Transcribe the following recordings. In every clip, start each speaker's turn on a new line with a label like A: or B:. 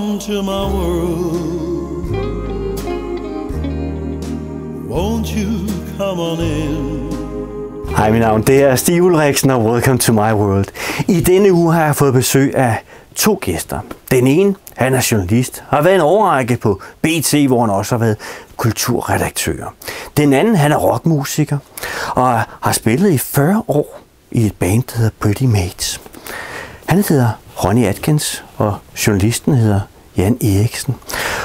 A: Come to my world. Won't you come on in?
B: Hej, mit navn det er Stig Ulriksen, og welcome to my world. I denne uge har jeg fået besøg af 2 gæster. Den ene, han er journalist, har været en årrække på BT, hvor han også har været kulturredaktør. Den anden, han er rockmusiker, og har spillet i 40 år i et band, der hedder Pretty Mates. Han hedder Ronny Atkins, og journalisten hedder Jan Eriksen.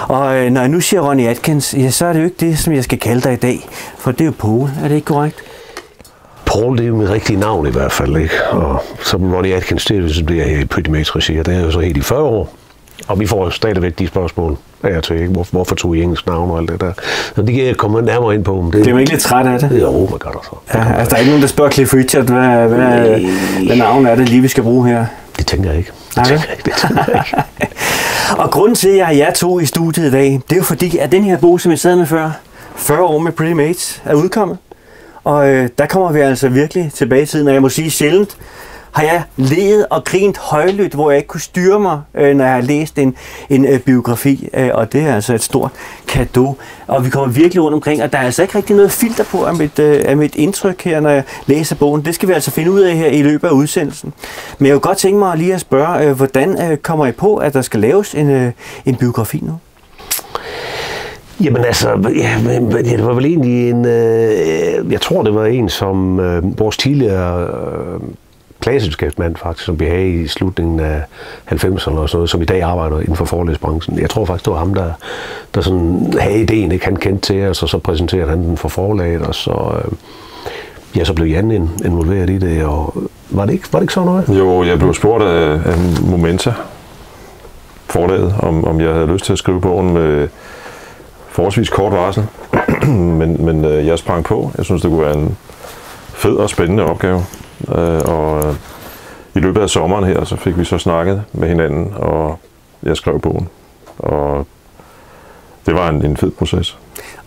B: Og når jeg nu siger Ronny Atkins, ja, så er det jo ikke det, som jeg skal kalde dig i dag, for det er jo Poul. Er det ikke korrekt?
C: Paul, det er jo mit rigtige navn i hvert fald, ikke? Og som Ronny Atkins, det bliver her i Pretty Mates regi, og det er jo så helt i 40 år. Og vi får jo stadigvæk de spørgsmål af til, ikke? Hvorfor tog I engelsk navn og alt det der. Så det kan jeg komme nærmere ind på.
B: Det er jo ikke lidt træt af det?
C: Jo, hvad gør der så?
B: Ja, altså, der er ikke nogen, der spørger Cliff Richard, hvad navn er det lige, vi skal bruge her?
C: Det tænker jeg ikke. Det tænker jeg ikke.
B: Og grunden til, at jeg har jer 2 i studiet i dag, det er jo fordi, at den her bog, som jeg sad med før, 40 år med Pretty Mates, er udkommet. Og der kommer vi altså virkelig tilbage i tiden, og jeg må sige sjældent, har jeg levet og grint højlydt, hvor jeg ikke kunne styre mig, når jeg har læst en biografi, og det er altså et stort cadeau. Og vi kommer virkelig rundt omkring, og der er altså ikke rigtig noget filter på af mit indtryk her, når jeg læser bogen. Det skal vi altså finde ud af her i løbet af udsendelsen. Men jeg kunne godt tænke mig lige at spørge, hvordan kommer I på, at der skal laves en biografi nu?
C: Jamen altså, det var vel egentlig en, jeg tror det var en som vores tidligere pladeselskabsmand faktisk, som vi havde i slutningen af 90'erne og sådan noget, som i dag arbejder inden for forlægsbranchen. Jeg tror faktisk, det var ham, der sådan havde ideen, ikke? Han kendte til os, og så præsenterede han den for forlaget, og så, så blev Jan involveret i det, og var det ikke sådan noget?
D: Jo, jeg blev spurgt af Momenta forlaget, om jeg havde lyst til at skrive bogen med forholdsvis kort varsel, men jeg sprang på. Jeg synes, det kunne være en fed og spændende opgave. Og i løbet af sommeren her, så fik vi så snakket med hinanden, og jeg skrev bogen. Og det var en fed proces.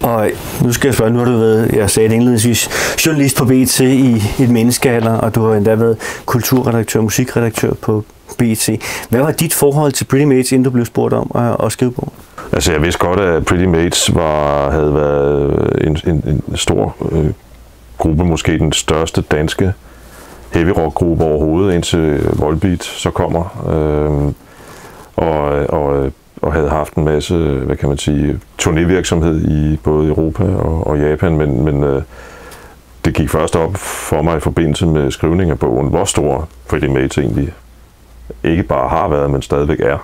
B: Og nu skal jeg spørge, nu har du været, jeg sagde det indledningsvis, journalist på BT i et menneskealder, og du har endda været kulturredaktør, musikredaktør på BT. Hvad var dit forhold til Pretty Mates, inden du blev spurgt om at skrive bogen?
D: Altså, jeg vidste godt, at Pretty Mates havde været en stor gruppe, måske den største danske heavy rock gruppe overhovedet, indtil Volbeat så kommer, og havde haft en masse, hvad kan man sige, turnévirksomhed i både Europa og Japan, men det gik først op for mig i forbindelse med skrivning af bogen, hvor stor Pretty Mates egentlig ikke bare har været, men stadigvæk er.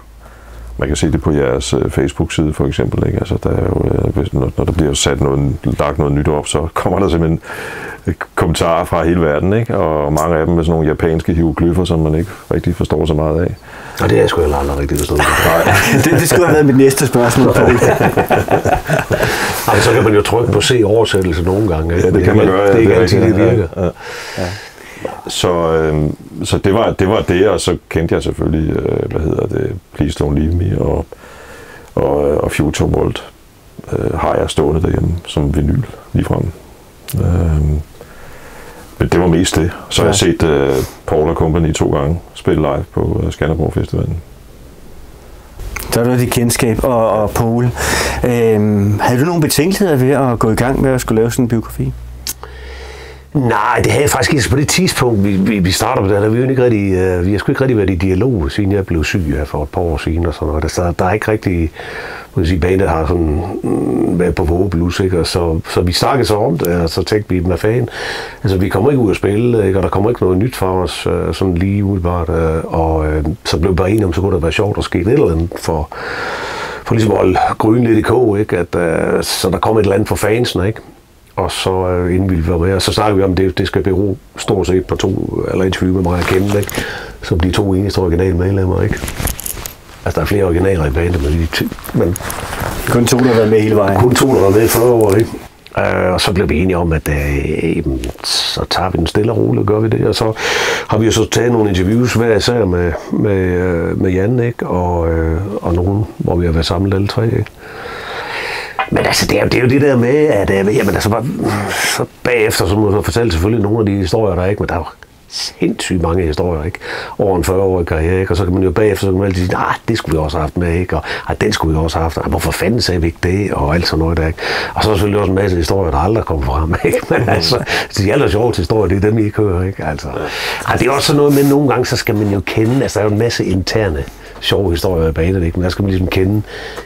D: Man kan se det på jeres Facebook-side for eksempel, ikke? Altså, der er jo, når der bliver lagt noget nyt op, så kommer der simpelthen kommentarer fra hele verden, ikke? Og mange af dem med sådan nogle japanske hieroglyffer, som man ikke rigtig forstår så meget af.
C: Og det er jeg sgu heller aldrig rigtig forstået.
B: det skulle have været mit næste spørgsmål.
C: Nej, så kan man jo trykke på se oversættelse nogle gange.
D: Ja, det kan man gøre.
C: Det er ikke altid, det virker.
D: Ja. Så det var det, og så kendte jeg selvfølgelig, Please Don't Leave Me og Future World har jeg stående derhjemme som vinyl ligefrem. Men det var mest det. Så har jeg set Paul & Company 2 gange spille live på Skanderborg Festivalen.
B: Så er det dit kendskab, og Poul. Havde du nogle betænkeligheder ved at gå i gang med at skulle lave sådan en biografi?
C: Nej, det havde jeg faktisk ikke på det tidspunkt, vi starter med det. Vi har sgu ikke rigtig været i dialog, siden jeg blev syg her for et par år siden og sådan noget. Der er ikke rigtig, bandet har sådan været på vågeblus, ikke? Så vi snakkede så om det, og så tænkte vi, hvad fanden. Altså, vi kommer ikke ud at spille, ikke? Og der kommer ikke noget nyt for os, sådan lige udbart. Og så blev vi bare enige om, så kunne det være sjovt at ske et eller andet for ligesom at holde gryden lidt i kog, ikke? Så der kom et eller andet for fansene, ikke? Og så inden vi var med, og så snakkede vi om, det skal bero stort set på 2 eller interview med mig at kende, ikke? Som de 2 eneste originale medlemmer, ikke? Altså, der er flere originaler i bandet, men
B: kun 2, der har været med hele vejen.
C: Kun 2, der har været med i 40 år, ikke? Og så blev vi enige om, at så tager vi den stille og roligt, gør vi det. Og så har vi jo så taget nogle interviews hver især med Jan, ikke? Og nogen, hvor vi har været samlet alle 3, ikke? Men altså, det er jo det der med, at jamen, altså, så bagefter så må du fortælle selvfølgelig nogle af de historier, der er ikke, men der sindssygt mange historier, ikke? Over en 40-årig karriere, ikke? Og så kan man jo bagefter, så kan man altid sige, det skulle vi også have haft med, ikke? Og den skulle vi også have haft, hvorfor fanden sagde vi ikke det, og alt sådan noget der, ikke? Og så er der selvfølgelig også en masse historier, der aldrig kommer frem, ikke? Men altså, de aller sjoveste historier, det er dem, I ikke hører, ikke? Altså, det er også sådan noget med, nogle gange, så skal man jo kende, altså der er jo en masse interne sjove historier i banen, ikke? Men der skal man ligesom kende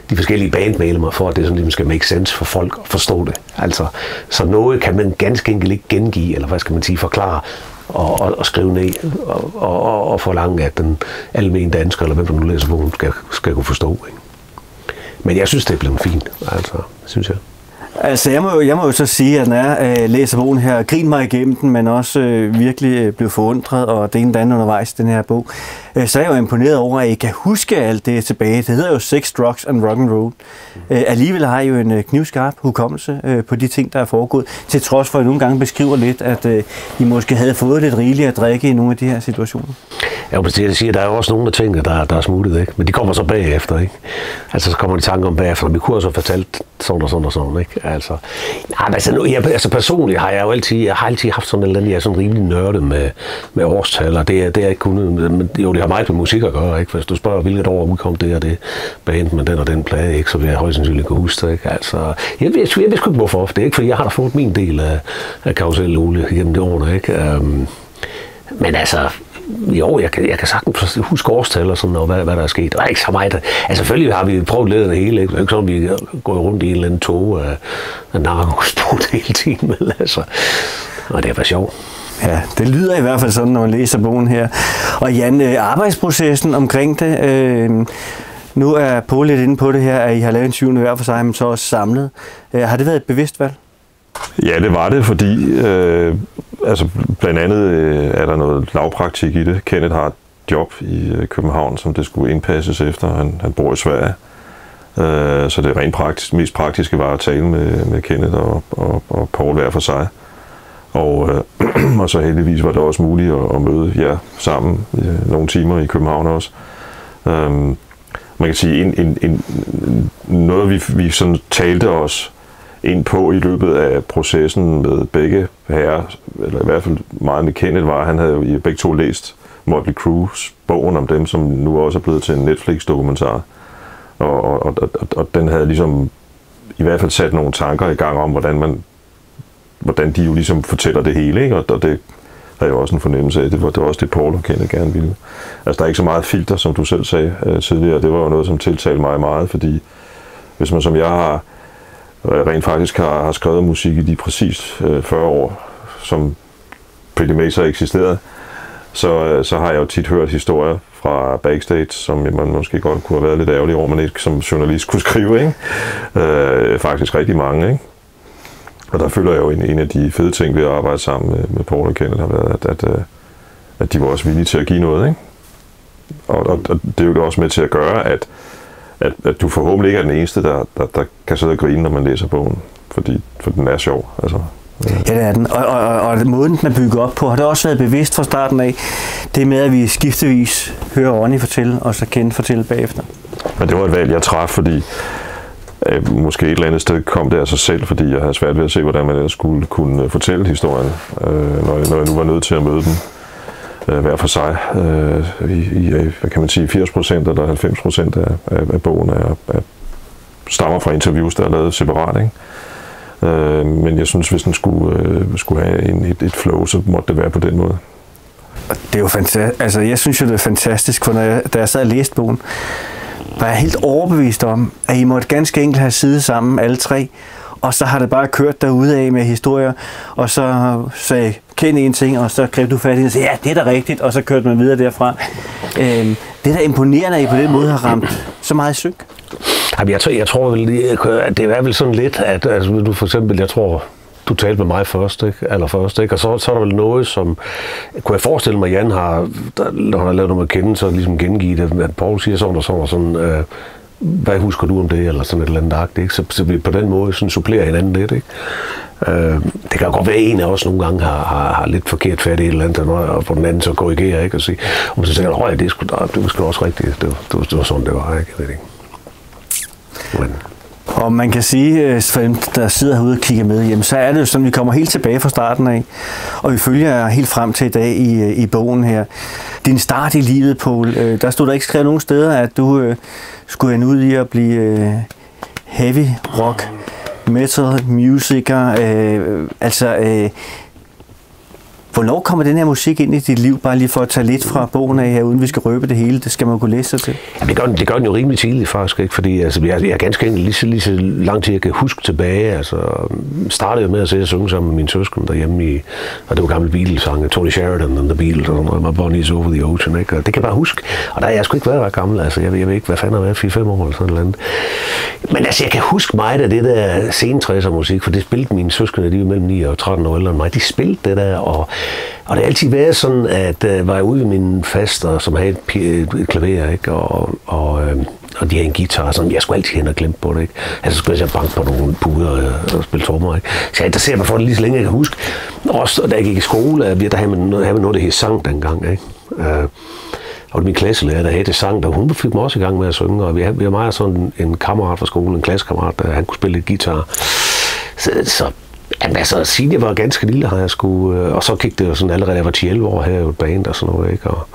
C: de forskellige bandmedlemmer, for at det sådan ligesom skal make sense for folk at forstå det. Altså, så noget kan man ganske enkelt ikke gengive, eller hvad skal man sige, forklare, og skrive ned, og forlange, at den almene dansker, eller hvem der nu læser bogen, skal kunne forstå. Ikke? Men jeg synes, det er blevet fint, altså, synes jeg.
B: Altså, jeg må jo så sige, at når jeg læser bogen her, griner mig igennem den, men også virkelig blev forundret, og det ene andet undervejs den her bog, så er jeg jo imponeret over, at I kan huske alt det tilbage. Det hedder jo Sex, Drugs and Rock'n'Roll. Alligevel har I jo en knivskarp hukommelse på de ting, der er foregået, til trods for, at I nogle gange beskriver lidt, at I måske havde fået lidt rigeligt at drikke i nogle af de her situationer.
C: Ja, men det siger, der er jo også nogle af tingene, der er smuttet, ikke? Men de kommer så bagefter, ikke? Altså, så kommer de tanker om bagefter, vi kunne også have fortalt sådan og sådan og sådan, ikke? Altså, personligt har jeg jo altid haft sådan en eller anden, jeg er sådan rimelig nørdet med årstal, og det er ikke kun, men jo, det har meget med musik at gøre, ikke? Hvis du spørger, hvilket år udkom det og det band med den og den plade, ikke? Så vil jeg højst sandsynligt kunne huske det, ikke? Altså, jeg ved sgu ikke, hvorfor. Det er ikke, fordi jeg har da fået min del af karusel olie gennem de årene, ikke? Men altså, jo, jeg kan sagtens huske årstal og sådan, og hvad der er sket. Der er ikke så meget. Altså, selvfølgelig har vi prøvet lidt af det hele, ikke? Det er ikke sådan, vi går rundt i en eller anden tog af narkosport hele tiden, men altså, og det er bare sjovt.
B: Ja, det lyder i hvert fald sådan, når man læser bogen her. Og Jan, arbejdsprocessen omkring det, nu er Poul lidt inde på det her, at I har lavet en 7. hver for sig, men så også samlet. Har det været et bevidst valg?
D: Ja, det var det, fordi altså blandt andet er der noget lavpraktik i det. Kenneth har et job i København, som det skulle indpasses efter. Han bor i Sverige. Så det rent mest praktiske var at tale med Kenneth og Poul hver for sig. Og så heldigvis var det også muligt at møde jer sammen nogle timer i København også. Man kan sige, noget vi sådan talte os ind på i løbet af processen med begge herrer, eller i hvert fald meget med Kenneth, var, han havde jo begge to læst Motley Crue's bogen om dem, som nu også er blevet til en Netflix-dokumentar. Og den havde ligesom i hvert fald sat nogle tanker i gang om, hvordan de jo ligesom fortæller det hele, ikke? Og det har jeg også en fornemmelse af. Det var også det, Poul og Kenneth gerne ville. Altså, der er ikke så meget filter, som du selv sagde tidligere. Det var jo noget, som tiltalte mig meget, fordi hvis man som jeg har rent faktisk har skrevet musik i de præcis 40 år, som Pretty Mates har eksisteret, så har jeg jo tit hørt historier fra backstage, som man måske godt kunne have været lidt ærgerlig over, man ikke som journalist kunne skrive, ikke? Faktisk rigtig mange, ikke? Og der føler jeg jo en af de fede ting ved at arbejde sammen med Poul og Kenneth har været, at de var også villige til at give noget, ikke? Og det er jo også med til at gøre, at du forhåbentlig ikke er den eneste, der kan sidde og grine, når man læser bogen, for den er sjov. Altså,
B: ja, det er den. Og måden, den er bygget op på, har det også været bevidst fra starten af, det med, at vi skiftevis hører Ronny fortælle, og så Kenneth fortælle bagefter.
D: Men det var et valg, jeg traf, fordi måske et eller andet sted kom det af sig selv, fordi jeg havde svært ved at se, hvordan man ellers skulle kunne fortælle historien, når jeg nu var nødt til at møde dem hver for sig. Hvad kan man sige, 80% eller 90% af bogen stammer fra interviews, der er lavet separat, ikke? Men jeg synes, hvis den skulle have et flow, så måtte det være på den måde.
B: Det er jo fantastisk. Altså, jeg synes jo, det er fantastisk, for da jeg sad og læste bogen, var jeg helt overbevist om, at I måtte ganske enkelt have siddet sammen, alle tre, og så har det bare kørt derudad med historier, og så sagde Ken en ting, og så greb du fat i det og sagde, ja, det er da rigtigt, og så kørte man videre derfra. Det er da imponerende, at I på den måde har ramt så meget i synk.
C: Jeg tror vel, at det er vel sådan lidt, at altså, du for eksempel, jeg tror, du talte med mig først, ikke? Allerførst, ikke? Og så er der vel noget, som kunne jeg forestille mig, Jan har, når han har lavet noget med Kenneth, så ligesom gengivet det, at Poul siger sådan og sådan og sådan, hvad husker du om det, eller sådan et eller andet agt, ikke? Så vi på den måde sådan supplerer hinanden lidt, ikke? Det kan godt være, en af os nogle gange har lidt forkert fat i et eller andet, og på den anden så korrigerer, ikke? Og sige, og så siger jeg, det var sgu også rigtigt, det var sådan, det var, ikke? Jeg ved ikke. Men.
B: Og man kan sige, for dem, der sidder herude og kigger med, jamen, så er det jo sådan, vi kommer helt tilbage fra starten af, og vi følger helt frem til i dag i bogen her. Din start i livet, Poul, der stod der ikke skrevet nogen steder, at du skulle ende ud i at blive heavy rock, metal musiker, hvornår kommer den her musik ind i dit liv, bare lige for at tage lidt fra bogen af her, uden vi skal røbe det hele? Det skal man jo kunne læse sig til.
C: Ja, det gør den jo rimelig tidligt faktisk, ikke? Fordi altså, jeg er ganske enkelt lige så lang tid, jeg kan huske tilbage. Altså, startede med at sidde og synge sammen med mine søskende derhjemme og det var gamle Beatles-sange, Tony Sheridan and the Beatles, og My Bonnie's Over the Ocean, ikke? Og det kan jeg bare huske. Og der er jeg sgu ikke været ret gammel, altså jeg ved ikke, hvad fanden har været, 4-5 år eller sådan noget. Men altså, jeg kan huske meget af det der sen 60'er musik, for det spillede mine søskende, de var mellem 9 og 13 år ældre end mig. De spillede det der, og det har altid været sådan, at var jeg ude med mine faster, som havde et klaver, ikke? Og de havde en guitar, som jeg skulle altid hen og glemme på det, ikke? Altså skulle jeg banke på nogle puder og spille trommer, ikke? Så jeg interesserer mig for det lige så længe, jeg kan huske. Også da jeg gik i skole, der havde man noget, der hed sang dengang, ikke? Og min klasselærer, der hed sang, der hun fik mig også i gang med at synge, og vi har meget sådan en kammerat fra skolen, en klassekammerat, der han kunne spille lidt guitar. Så altså, siden jeg var ganske lille, har jeg og så gik det jo sådan allerede, jeg var 10-11 år her i et band og sådan noget, ikke? Og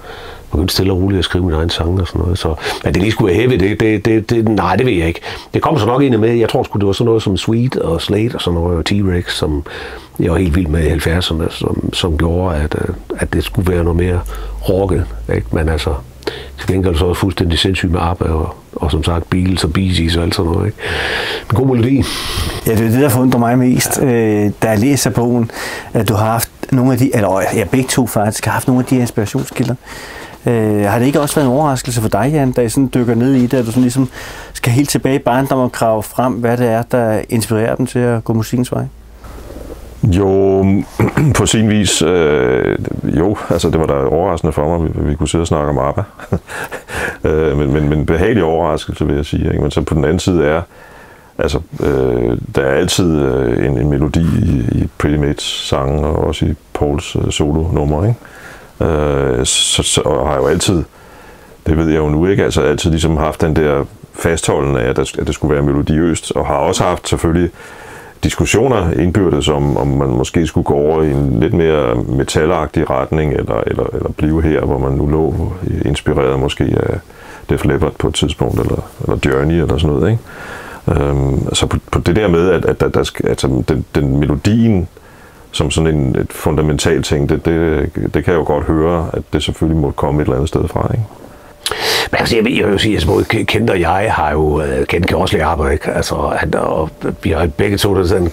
C: begyndte stille og roligt at skrive min egen sang og sådan noget. Så at det lige skulle være heavy, nej, det ved jeg ikke. Det kom så nok ind med, jeg tror sgu, det var sådan noget som Sweet og Slate og sådan noget, og T-Rex, som jeg var helt vild med i 70'erne, som gjorde, at det skulle være noget mere rocket, ikke? Men altså, til gengæld så var det fuldstændig sindssygt med ABBA og som sagt Beatles og Bee Gees og alt sådan noget, ikke? En god melodi.
B: Ja, det er det, der forundrer mig mest, da jeg læser bogen, at du har haft nogle af de, eller begge to faktisk, har haft nogle af de inspirationskilder. Har det ikke også været en overraskelse for dig, Jan, da I sådan dykker ned i det, at du sådan ligesom skal helt tilbage i barndom og grave frem, hvad det er, der inspirerer dem til at gå musikkens vej?
D: Jo, på sin vis, altså det var da overraskende for mig, at vi kunne sidde og snakke om ABBA. men behagelig overraskelse, vil jeg sige. Ikke? Men så på den anden side er, altså, der er altid en melodi i Pretty Mates sange, og også i Pauls solo-nummer, ikke? Så har jeg jo altid, det ved jeg jo nu ikke, altså altid ligesom haft den der fastholdende af, at det skulle være melodiøst, og har også haft selvfølgelig diskussioner indbyrdes om man måske skulle gå over i en lidt mere metalagtig retning, eller blive her, hvor man nu lå inspireret måske af Def Leppard på et tidspunkt, eller Journey, eller sådan noget, ikke? Så på det der med, at altså den melodien, som sådan et fundamentalt ting, det kan jeg jo godt høre, at det selvfølgelig må komme et eller andet sted fra, ikke?
C: Men altså, jeg vil jo sige, at både Kent og jeg har jo, Kent kan også lide arbejde, ikke? Altså, vi har begge to, der er en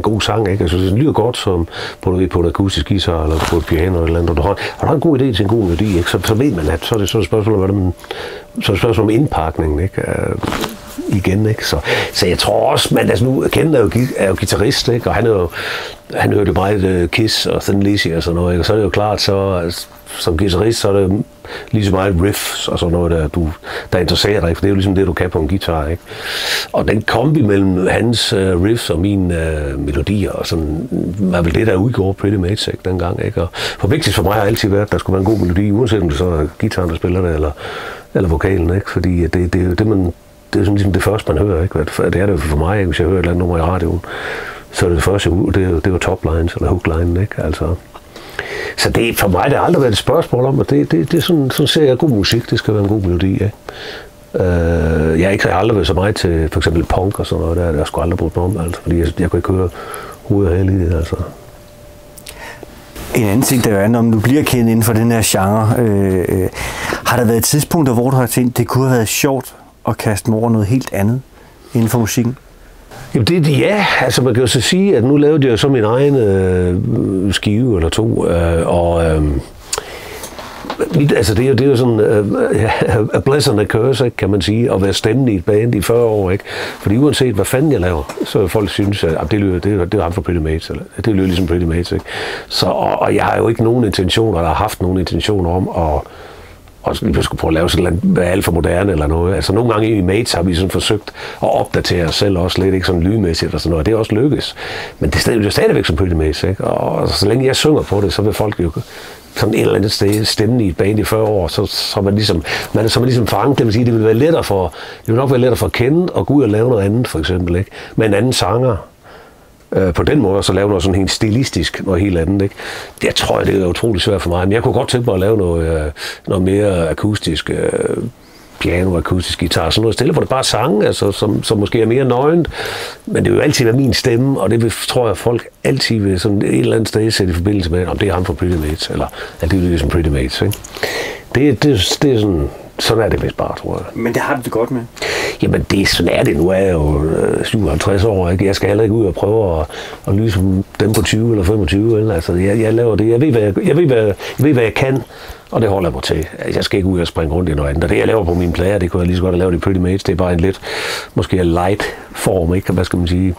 C: god sang, ikke? Altså, det lyder godt som på en akustisk guitar, eller på et piano, eller andet, og du har en god idé til en god melodi, ikke? Så ved man, at så er det et spørgsmål om indpakningen, ikke? Igen, ikke? Så jeg tror også, men altså nu, Kent er jo guitarist, ikke? Og han hørte jo meget Kiss og Thin Lizzy og sådan noget, ikke? Og så er det jo klart, så som guitarist, så er det lige så meget riffs og sådan noget, der interesserer dig, for det er jo ligesom det, du kan på en guitar, ikke? Og den kombi mellem hans riffs og mine melodier, og sådan, var vel det, der udgjorde Pretty Mates, ikke, dengang, ikke? Og for vigtigst for mig har altid været, at der skulle være en god melodi, uanset om det så er guitaren, der spiller det, eller vokalen, ikke? Fordi det er jo det, man... Det er ligesom det første, man hører, ikke? Det er det for mig, ikke? Hvis jeg hører et eller andet nummer i radioen, så er det første, det var top lines, eller hook line, ikke? Altså, så det, for mig, det har aldrig været et spørgsmål om, at det er sådan ser jeg god musik, det skal være en god melodi, ikke? Jeg har aldrig været så meget til for eksempel punk og sådan noget, der jeg skulle aldrig brugt mig om, altså, fordi jeg kunne ikke høre hovedet og hele i det, altså.
B: En anden ting, der er, om du bliver kendt inden for den her genre, har der været tidspunkter, hvor du har tænkt, det kunne have været sjovt at kaste mig over noget helt andet inden for musikken?
C: Jamen ja, altså man kan jo så sige, at nu lavede jeg så min egen skive eller to, altså det er jo sådan a blessing and a curse, ikke, kan man sige, at være stemmen i et band i 40 år, ikke? Fordi uanset hvad fanden jeg laver, så folk synes, at det er ham for Pretty Mates, eller det lyder ligesom Pretty Mates, ikke? Så, og jeg har jo ikke nogen intentioner, eller har haft nogen intentioner om og vi skulle prøve at lave sådan noget alt for moderne eller noget. Altså nogle gange i Mates har vi sådan forsøgt at opdatere os selv også lidt, ikke sådan lydmæssigt og sådan noget. Det er også lykkes. Men det er stadigvæk som Pretty Mates, ikke? Og så længe jeg synger på det, så vil folk jo sådan et eller andet sted stemmen i et band i 40 år, så man er ligesom fanget, det vil sige, det vil nok være lettere for at kende og gå ud og lave noget andet, for eksempel, ikke? Med en anden sanger. På den måde, så lave noget sådan helt stilistisk, noget helt andet, ikke? Det tror jeg, det er utrolig svært for mig, men jeg kunne godt tænke mig at lave noget mere akustisk, piano, akustisk guitar, sådan noget stille, hvor det bare sange, altså, som måske er mere nøgent, men det vil jo altid være min stemme, og det tror jeg, folk altid vil sådan et eller andet sted sætte i forbindelse med, om det er ham fra Pretty Mates, eller at det er ligesom Pretty Mates, ikke? Det er sådan er det vist bare, tror jeg.
B: Men det har du det godt med?
C: Jamen, sådan er det. Nu er jeg jo 57 år, ikke? Jeg skal heller ikke ud og prøve at lyse som dem på 20 eller 25, eller? Altså, jeg laver det. Jeg ved, hvad jeg kan, og det holder jeg mig til. Jeg skal ikke ud og springe rundt i noget andet. Og det, jeg laver på mine plader, det kunne jeg lige så godt have lavet i Pretty Mates. Det er bare en lidt, måske light form, ikke? Hvad skal man sige?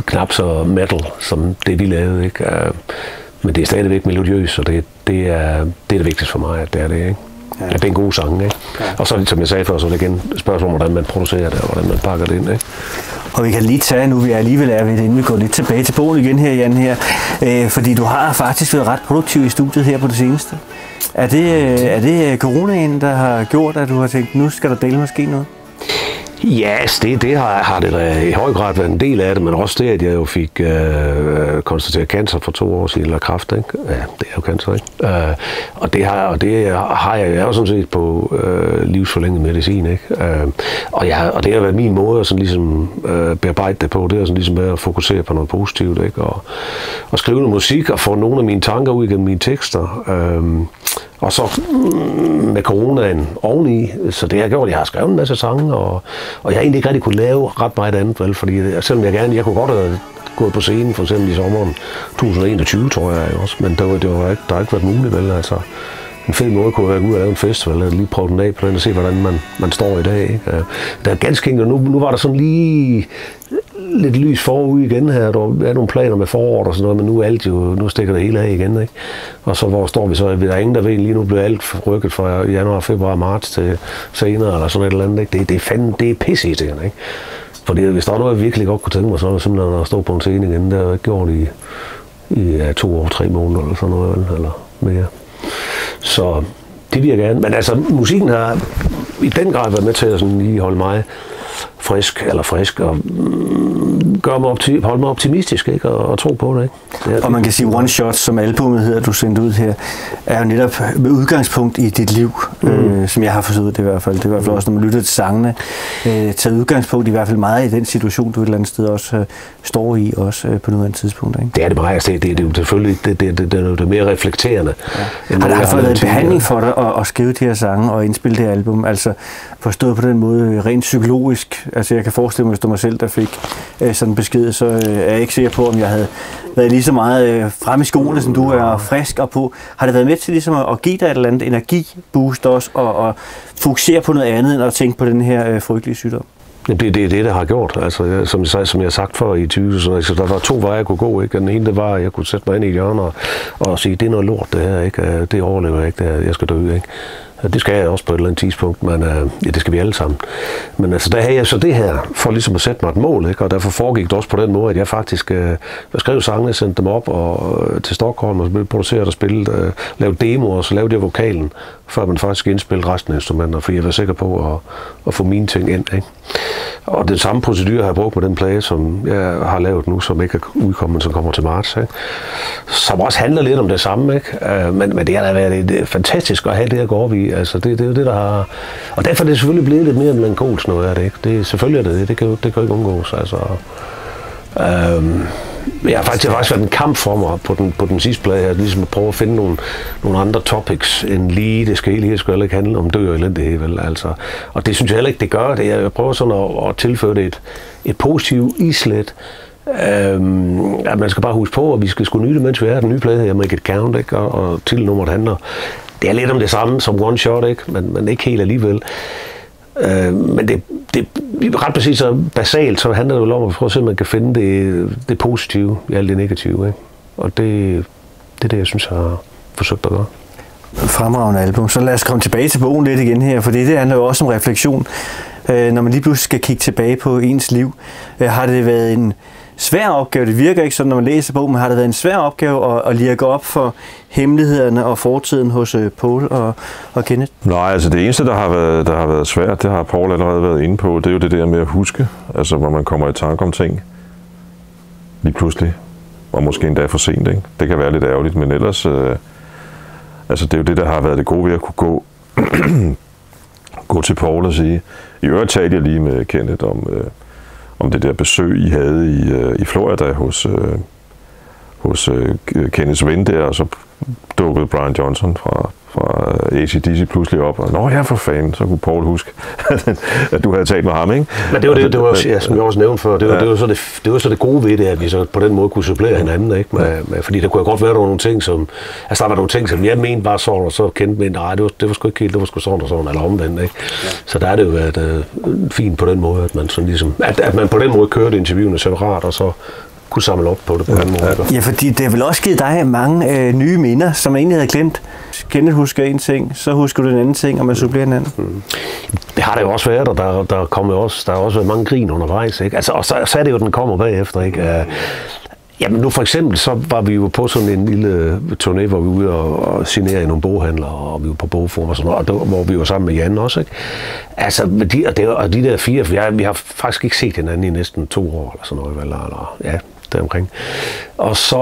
C: Knap så metal, som det vi lavede, ikke? Men det er stadigvæk melodiøst, og det er det vigtigste for mig, at det er det, ikke? Ja. Det er en god sang, ikke? Ja. Og så, som jeg sagde før, så er det igen spørgsmål om, hvordan man producerer det, og hvordan man pakker det ind, ikke?
B: Og vi kan lige tage, nu vi alligevel er ved det, inden vi går lidt tilbage til bogen igen her, Jan, her. Fordi du har faktisk været ret produktiv i studiet her på det seneste. Er det coronaen, der har gjort, at du har tænkt, nu skal der dele måske noget?
C: Ja, det har det da i høj grad været en del af det, men også det, at jeg jo fik konstateret cancer for 2 år siden, eller kræft, ikke? Ja, det er jo cancer, ikke? Og det har jeg jo sådan set på livsforlænget medicin, ikke? Og det har været min måde at sådan ligesom bearbejde det på, det er sådan ligesom at fokusere på noget positivt, ikke? Og skrive noget musik og få nogle af mine tanker ud igennem mine tekster. Og så med coronaen oveni, så det har gjort, at jeg har skrevet en masse sange, og jeg har egentlig ikke rigtig kunne lave ret meget andet, vel, fordi selvom jeg kunne godt have gået på scenen, for eksempel i sommeren 2021, tror jeg også, men der har ikke været muligt, vel, altså. En fed måde kunne være ud og lave en festival, og lige prøve den af på den og se, hvordan man står i dag, ikke? Der er ganske enkelt, nu var der sådan lige lidt lys forud igen her, der er nogle planer med foråret og sådan noget, men nu stikker det hele af igen, ikke? Og så hvor står vi så, der er ingen, der ved, lige nu bliver alt rykket fra januar, februar, marts til senere, eller sådan et eller andet, ikke? Det er pisseirriterende, ikke? Fordi hvis der er noget, jeg virkelig godt kunne tænke mig, så er det simpelthen at stå på en scene igen, det har jeg ikke gjort i 2 år, 3 måneder, eller sådan noget, eller mere. Så det vil jeg gerne. Men altså, musikken har i den grad været med til at sådan lige holde mig frisk og holde mig optimistisk, ikke? Og tro på det, ikke?
B: Og man kan sige, One Shot, som albumet hedder, du sendte ud her, er jo netop med udgangspunkt i dit liv, som jeg har forstået det i hvert fald. Det er i hvert fald også, når man lytter til sangene, taget udgangspunkt i hvert fald meget i den situation, du et eller andet sted også står i, også på nuværende tidspunkt, ikke?
C: Det er det meget. Det er jo selvfølgelig det mere reflekterende.
B: Ja. Har der fået været behandling for dig at skrive de her sange og indspille det her album? Altså forstået på den måde rent psykologisk. Altså jeg kan forestille mig, hvis det var mig selv, der fik sådan en besked, så er jeg ikke sikker på, om jeg havde været lige så meget frem i skoene, som du er, frisk og på. Har det været med til ligesom at give dig et eller andet energiboost også, og fokusere på noget andet, end at tænke på den her frygtelige sygdom?
C: Det er det, der har gjort. Altså, som jeg har sagt før i 20, så der var 2 veje, jeg kunne gå, ikke? Den ene, det var, at jeg kunne sætte mig ind i et hjørne og sige, det er noget lort, det her, ikke? Det overlever jeg ikke, det her, jeg skal dø, ikke? Det skal jeg også på et eller andet tidspunkt, men ja, det skal vi alle sammen. Men altså, der havde jeg så det her, for ligesom at sætte mig et mål, ikke? Og derfor foregik det også på den måde, at jeg faktisk skrev sangene, sendte dem op til Stockholm, og producerede og spillede, lavede demoer, og så lavede jeg vokalen, før man faktisk indspillede resten af instrumenter, fordi jeg var sikker på at få mine ting ind, ikke? Og den samme procedure har jeg brugt på den plade, som jeg har lavet nu, som ikke er udkommet, som kommer til marts, ikke? Som også handler lidt om det samme, ikke? Men det har da været fantastisk at have det at gå op i. Altså, det er jo det, der har... Og derfor er det selvfølgelig blevet lidt mere melankolsk noget af det, ikke? Det selvfølgelig er det kan jo ikke undgås, altså... Jeg har faktisk været en kamp for mig på den sidste plade her, ligesom at prøve at finde nogle andre topics end lige, det skal heller ikke handle om død og elendighed, vel, altså. Og det synes jeg heller ikke, det gør det. Jeg prøver sådan at tilføre det et positivt islet. At man skal bare huske på, at vi skal sgu nyde, mens vi er den nye plade her, Make It Count, ikke? Og titelnummeret handler. Det er lidt om det samme som One Shot, ikke? Men ikke helt alligevel. Men det ret præcis så basalt, så handler det jo om at prøve at se, om man kan finde det positive i alt det negative, ikke? Og det er det, jeg synes, jeg har forsøgt at gøre.
B: Fremragende album. Så lad os komme tilbage til bogen lidt igen her, for det handler jo også om refleksion. Når man lige pludselig skal kigge tilbage på ens liv, har det været en svær opgave? Det virker ikke sådan, når man læser bogen, men har det været en svær opgave at lirke op for hemmelighederne og fortiden hos Paul og Kenneth?
D: Nej, altså det eneste, der har været svært, det har Paul allerede været inde på, det er jo det der med at huske, altså hvor man kommer i tanke om ting lige pludselig, og måske endda for sent, ikke? Det kan være lidt ærgerligt, men ellers, altså det er jo det, der har været det gode ved at kunne gå til Paul og sige, i øvrigt talte jeg lige med Kenneth om det der besøg, I havde i Florida hos Kenneths ven der, og så dukkede Brian Johnson fra AC/DC pludselig op, og nå ja, for fanden, så kunne Paul huske, at du havde talt med ham, ikke?
C: Men det var det var, ja, som jeg også nævnte før, det var så det gode ved det, at vi så på den måde kunne supplere hinanden, ikke? Med, fordi der kunne godt være nogle ting, som, altså der var nogle ting, som jeg mente bare sådan, og så kendte mig, nej, det var sgu ikke helt, det var sgu sådan og sådan, eller omvendt, ikke? Ja. Så der er det jo været fint på den måde, at man sådan ligesom, at man på den måde kørte interviewene separat, og så kunne samle op på det på den måde.
B: Ja, fordi det har vel også givet dig mange nye minder, som man egentlig havde glemt. Kenneth husker en ting, så husker du en anden ting, og man supplerer en anden.
C: Det har det jo også været, og der har også været mange grin undervejs, ikke? Altså, og så er det jo, den kommer bagefter, ikke? Jamen nu for eksempel, så var vi jo på sådan en lille turné, hvor vi var ude og signere i nogle boghandlere, og vi var på bogforum og sådan noget, og hvor vi var sammen med Jan også, ikke? Altså, de der fire, vi har faktisk ikke set hinanden i næsten 2 år, eller sådan noget, eller ja, deromkring. Og så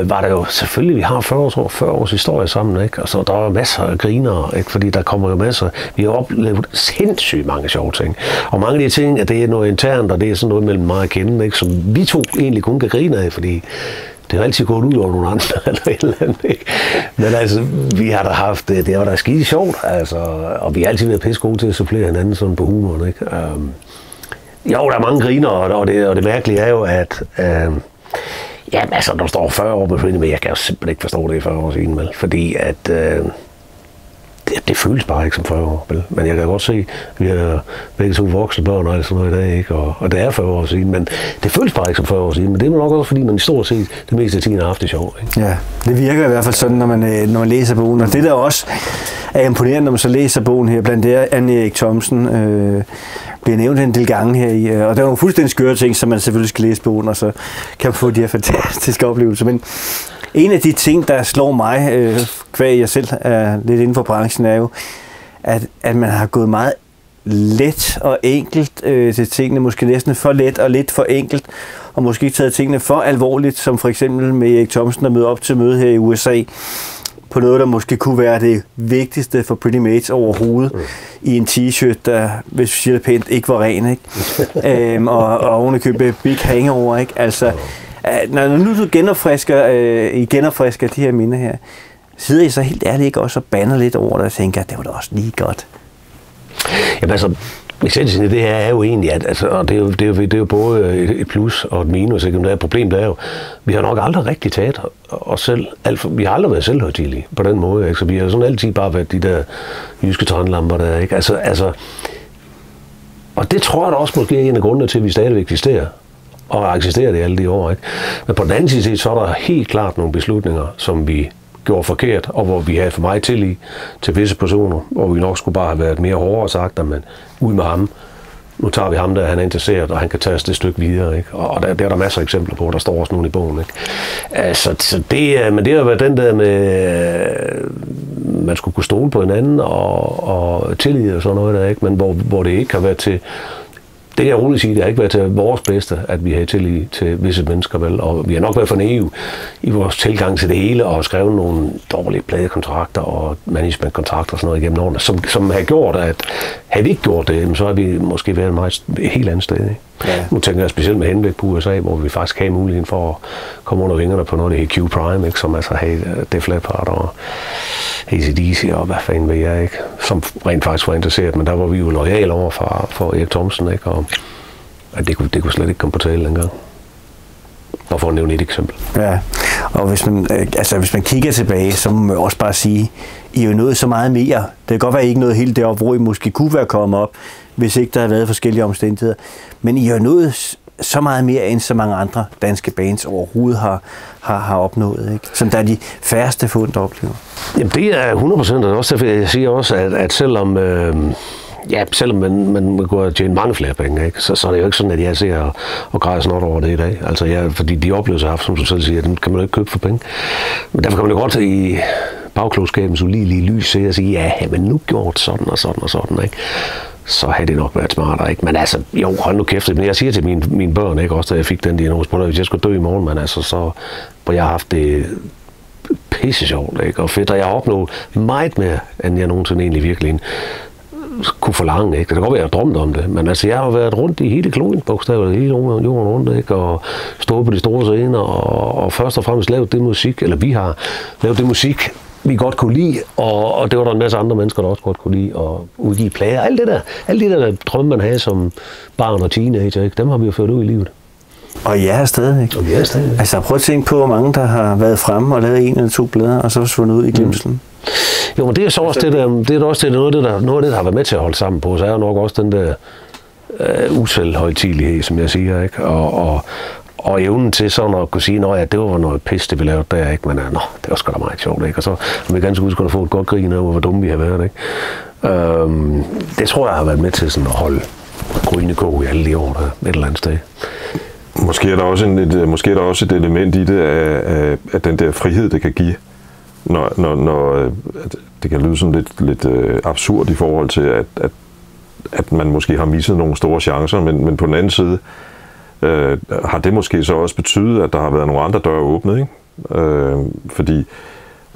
C: var der jo selvfølgelig, vi har 40 års historie sammen, ikke? Og så der var masser af griner, ikke? Fordi der kommer jo masser, vi har oplevet sindssygt mange sjove ting. Og mange af de ting, at det er noget internt, og det er sådan noget mellem mig og Kenneth, ikke? Som vi to egentlig kun kan grine af, fordi det har altid gået ud over nogle andre eller et eller andet, ikke? Men altså, vi har da haft, det var da skide sjovt, altså, og vi har altid været pisse gode til at supplere hinanden sådan på humoren, ikke? Jo, der er mange griner, og det mærkelige er jo, at jamen altså, der står 40 år på Freedom, men jeg kan jo simpelthen ikke forstå det i 40 år siden, vel? Fordi at det føles bare ikke som 40 år, vel? Men jeg kan godt se, at vi har begge 2 voksne børn og sådan noget i dag, ikke? Og det er 40 år siden, men det føles bare ikke som 40 år siden. Men det er nok også, fordi man i stort set det meste af tiden har haft det sjovt, ikke? Ja,
B: det virker i hvert fald sådan, når man læser bogen. Og det der også er imponerende, når man så læser bogen her, blandt det Anne Erik Thomsen, bliver nævnt en del gange her i, og der er nogle fuldstændig skøre ting, som man selvfølgelig skal læse bogen, og så kan man få de her fantastiske oplevelser. Men en af de ting, der slår mig, kvæg jeg selv er lidt inden for branchen, er jo, at man har gået meget let og enkelt til tingene, måske næsten for let og lidt for enkelt, og måske taget tingene for alvorligt, som for eksempel med Erik Thomsen, der møder op til møde her i USA, på noget, der måske kunne være det vigtigste for Pretty Mates overhovedet, i en t-shirt, der, hvis vi siger det pænt, ikke var ren, ikke? Og ovenikøbet big hangover, ikke? Altså, når nu du genopfrisker de her minder her, sidder I så helt ærligt ikke også og bander lidt over det, og tænker, at det var da også lige godt?
C: Jamen altså, essensen i det her er jo egentlig, at altså, og det er jo både et plus og et minus, ikke? Men det er problemet er jo, vi har nok aldrig rigtig taget os selv, vi har aldrig været selvhøjtidelige på den måde, ikke? Så vi har sådan altid bare været de der jyske trænlamper der, ikke? Altså, og det tror jeg da også måske er en af grundene til, at vi stadigvæk eksisterer, og har eksisteret i alle de år, ikke? Men på den anden side, så er der helt klart nogle beslutninger, som vi gjorde forkert, og hvor vi havde for meget tillid til visse personer, hvor vi nok skulle bare have været mere hårdere sagt, at man ud med ham. Nu tager vi ham, der han er interesseret, og han kan tage os det stykke videre, ikke? Og der er der masser af eksempler på, der står også nogle i bogen, ikke? Så det, men det har været den der med, man skulle kunne stole på hinanden og tillid og sådan noget der, ikke? Men hvor det ikke har været til, det kan jeg roligt sige, det har ikke været til vores bedste, at vi har tillid til visse mennesker, vel? Og vi har nok været for naive i vores tilgang til det hele, og skrevet nogle dårlige pladekontrakter og managementkontrakter og sådan noget igennem årene, som har gjort, at havde vi ikke gjort det, så har vi måske været et helt andet sted, ikke? Ja. Nu tænker jeg specielt med henblik på USA, hvor vi faktisk havde muligheden for at komme under vingerne på noget, det hedder Q Prime, ikke? Som altså havde Def Leppard og AC/DC og hvad fanden ved jeg, ikke? Som rent faktisk var interesseret, men der var vi jo loyale over for Erik Thomsen, ikke? Og at det kunne slet ikke komme på tale dengang. Bare for at nævne et eksempel.
B: Ja, og hvis man kigger tilbage, så må man også bare sige, I er jo nået så meget mere. Det kan godt være, I ikke noget helt deroppe, hvor I måske kunne være kommet op, hvis ikke der havde været forskellige omstændigheder. Men I har nået så meget mere, end så mange andre danske bands overhovedet har opnået, ikke? Som der er de færreste fund, der oplever.
C: Jamen det er 100%, og også derfor jeg siger også, at selvom Ja, selvom man går og tjene mange flere penge, ikke? Så er det jo ikke sådan, at jeg ser og græder snart over det i dag. Altså, fordi de oplevelser, jeg har haft, som du selv siger, dem kan man jo ikke købe for penge. Men derfor kan man jo godt i bagklogskabens ulidelige lys se og sige, ja, men nu gjort sådan og sådan og sådan, ikke? Så havde det nok været smartere, ikke? Men altså, jo, hold nu kæft. Men jeg siger til mine børn, ikke? Også da jeg fik den diagnose på, hvis jeg skulle dø i morgen, men altså, så hvor jeg har haft det pisse sjovt, ikke? Og fedt, og jeg har opnået meget mere, end jeg nogensinde egentlig virkelig kunne forlange, ikke? Det kan godt være, at jeg drømte om det, men altså, jeg har været rundt i hele kloden, bogstaveligt, hele jorden rundt, ikke? Og stået på de store scener, og først og fremmest lavet det musik, eller vi har lavet det musik, vi godt kunne lide, og det var der en masse andre mennesker, der også godt kunne lide, og udgive plader, alle de der drømme, man havde som barn og teenager, ikke? Dem har vi jo ført ud i livet.
B: Og jeg er stadig, ikke? Altså, prøv at tænke på, hvor mange, der har været fremme og lavet 1 eller 2 plader, og så forsvundet ud i glemslen.
C: Jo, men det er så også noget af det, der har været med til at holde sammen på, så er jo nok også den der uselvhøjtidelighed, som jeg siger, ikke? Og evnen til sådan at kunne sige, at det var noget pis, det vi lavede der, ikke? Men det var sgu da meget sjovt, ikke? Og så om vi ganske huske at få et godt grin over, hvor dumme vi har været, ikke? Det tror jeg har været med til sådan at holde grønne kog i alle de år, der et eller andet sted.
D: Måske er der også et element i det af den der frihed, det kan give. Når det kan lyde sådan lidt absurd i forhold til, at man måske har misset nogle store chancer, men på den anden side har det måske så også betydet, at der har været nogle andre døre åbnet, ikke? Fordi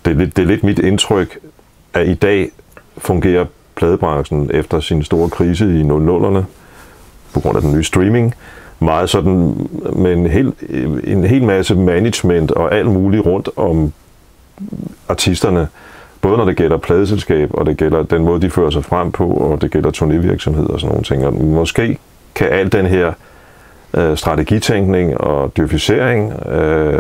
D: det er lidt mit indtryk, at i dag fungerer pladebranchen efter sin store krise i 00'erne, på grund af den nye streaming, meget sådan med en hel masse management og alt muligt rundt om artisterne, både når det gælder pladeselskab, og det gælder den måde, de fører sig frem på, og det gælder turnévirksomhed og sådan nogle ting. Og måske kan al den her strategitænkning og dyrficering,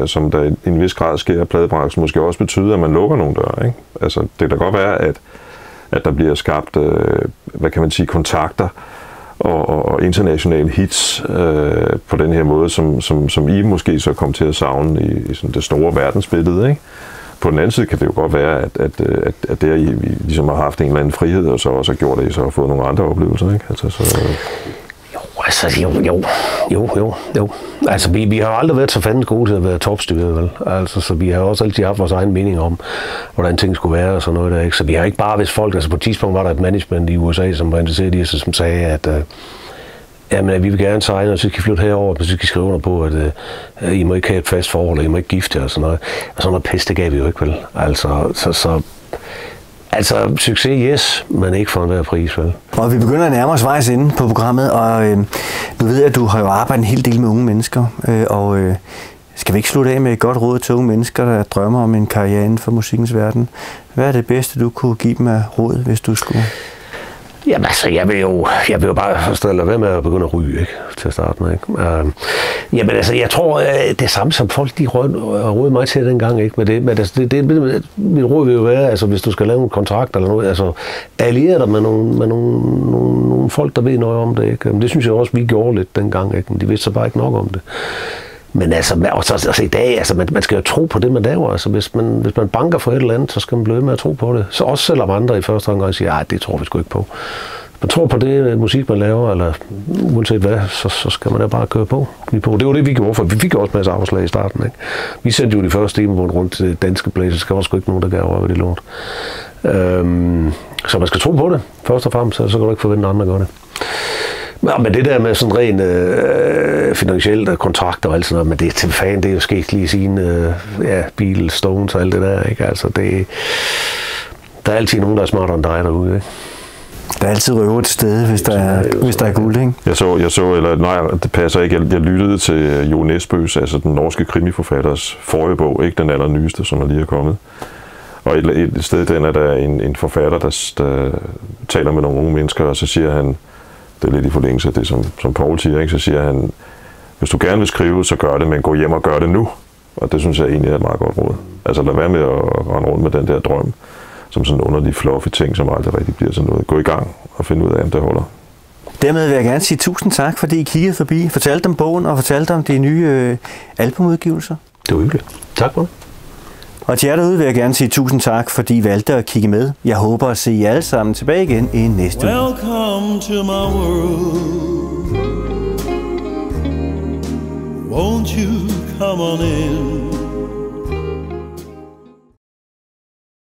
D: som der i en vis grad sker af pladebranchen, måske også betyder, at man lukker nogle døre, ikke? Altså, det kan godt være, at der bliver skabt, hvad kan man sige, kontakter og internationale hits på den her måde, som I måske så kom til at savne i sådan det store verdensbillede, ikke? På den anden side kan det jo godt være, at der I ligesom har haft en eller anden frihed, og så også har gjort, at I så har fået nogle andre oplevelser, ikke? Altså, så
C: Jo. Altså, vi har aldrig været så fandens gode til at være topstyret, vel? Altså, så vi har også altid haft vores egen mening om, hvordan ting skulle være og sådan noget der, ikke? Så vi har ikke bare, hvis folk, altså på et tidspunkt var der et management i USA, som var interesseret i os, som sagde, at jamen, vi vil gerne signe, og så skal I flytte herover, og så skal I skrive under på, at I må ikke have et fast forhold, og I må ikke gifte jer og sådan noget. Og sådan noget pisse, det gav vi jo ikke, vel? Altså, succes, yes, men ikke for enhver pris, vel? Og
B: vi begynder at nærme os vejs inde på programmet, og nu ved jeg, at du har jo arbejdet en hel del med unge mennesker, og skal vi ikke slutte af med et godt råd til unge mennesker, der drømmer om en karriere inden for musikkens verden? Hvad er det bedste, du kunne give dem af råd, hvis du skulle?
C: Jamen altså, jeg vil jo bare lade være med at begynde at ryge, ikke? Til at starte med, ikke? Jamen altså, jeg tror, det samme som folk, de rådede mig til dengang, ikke? Men mit råd vil jo være, altså hvis du skal lave en kontrakt eller noget, altså alliere dig med nogle folk, der ved noget om det, ikke? Men det synes jeg også, vi gjorde lidt dengang, ikke? Men de vidste så bare ikke nok om det. Men altså i dag, altså man skal jo tro på det, man laver. Altså hvis man banker for et eller andet, så skal man blive med at tro på det. Så også selvom andre i første omgang siger, det tror vi sgu ikke på. Man tror på det musik, man laver, eller uanset hvad, så skal man da bare køre på. Det var det, vi gjorde, for vi fik også en masse afslag i starten, ikke? Vi sendte jo de første timer rundt til danske pladser, så skal også ikke nogen, der gav over ved det lort. Så man skal tro på det, først og fremmest, så kan du ikke forvente, at andre gør det. Men det der med sådan rent finansielt kontrakter og alt sådan noget, men det til fan, det er jo sket lige siden Beatles, Stones og alt det der, ikke? Altså der er altid nogen, der er smartere end dig derude, ikke?
B: Der er altid røver et sted, hvis der er guld, ikke?
D: Det passer ikke. Jeg lyttede til Jo Nesbøs, altså den norske krimiforfatters forrige bog, ikke den allernyeste, som er lige er kommet. Og et sted, den er der en forfatter, der taler med nogle unge mennesker, og så siger han, det er lidt i forlængelse af det, som Paul siger, ikke? Så siger han, hvis du gerne vil skrive, så gør det, men gå hjem og gør det nu. Og det synes jeg egentlig er et meget godt råd. Altså lad være med at rende rundt med den der drøm, som sådan en underlig fluffy ting, som aldrig rigtig bliver sådan noget. Gå i gang og finde ud af, om det holder.
B: Dermed vil jeg gerne sige tusind tak, fordi I kiggede forbi, fortalte om bogen og fortalte om de nye albumudgivelser.
C: Det var hyggeligt. Tak for det.
B: Og til jer derude vil jeg gerne sige tusind tak, fordi I valgte at kigge med. Jeg håber at se jer alle sammen tilbage igen i næste uge.
A: Welcome to my world. Won't you come on in?